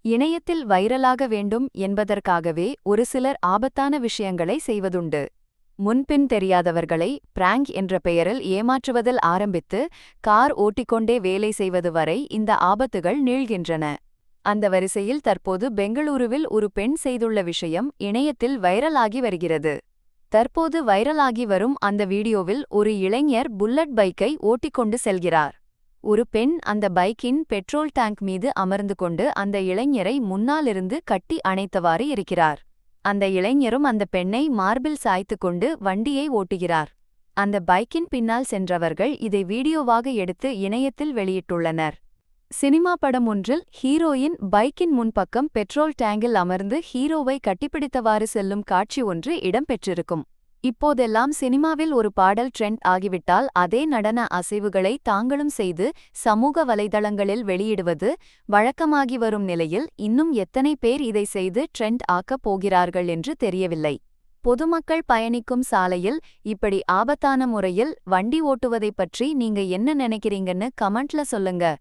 இணையத்தில் வைரலாக வேண்டும் என்பதற்காகவே ஒரு சிலர் ஆபத்தான விஷயங்களை செய்வதுண்டு. முன்பின் தெரியாதவர்களை பிராங்க் என்ற பெயரில் ஏமாற்றுவதில் ஆரம்பித்து கார் ஓட்டிக்கொண்டே வேலை செய்வது வரை இந்த ஆபத்துகள் நீள்கின்றன. அந்த வரிசையில் தற்போது பெங்களூருவில் ஒரு பெண் செய்துள்ள விஷயம் இணையத்தில் வைரலாகி வருகிறது. தற்போது வைரலாகி வரும் அந்த வீடியோவில் ஒரு இளைஞர் புல்லட் பைக்கை ஓட்டிக்கொண்டு செல்கிறார். ஒரு பெண் அந்த பைக்கின் பெட்ரோல் டேங்க் மீது அமர்ந்து கொண்டு அந்த இளைஞரை முன்னாலிருந்து கட்டி அணைத்தவாறு இருக்கிறார். அந்த இளைஞரும் அந்த பெண்ணை மார்பில் சாய்த்து கொண்டு வண்டியை ஓட்டுகிறார். அந்த பைக்கின் பின்னால் சென்றவர்கள் இதை வீடியோவாக எடுத்து இணையத்தில் வெளியிட்டுள்ளனர். சினிமா படம் ஒன்றில் ஹீரோயின் பைக்கின் முன்பக்கம் பெட்ரோல் டேங்கில் அமர்ந்து ஹீரோவை கட்டிப்பிடித்தவாறு செல்லும் காட்சி ஒன்று இடம்பெற்றிருக்கும். இப்போதெல்லாம் சினிமாவில் ஒரு பாடல் ட்ரெண்ட் ஆகிவிட்டால் அதே நடன அசைவுகளை தாங்களும் செய்து சமூக வலைதளங்களில் வெளியிடுவது வழக்கமாகி வரும் நிலையில் இன்னும் எத்தனை பேர் இதை செய்து ட்ரெண்ட் ஆக்கப் போகிறார்கள் என்று தெரியவில்லை. பொதுமக்கள் பயணிக்கும் சாலையில் இப்படி ஆபத்தான முறையில் வண்டி ஓட்டுவதைப் பற்றி நீங்க என்ன நினைக்கிறீங்கன்னு கமெண்ட்ல சொல்லுங்க.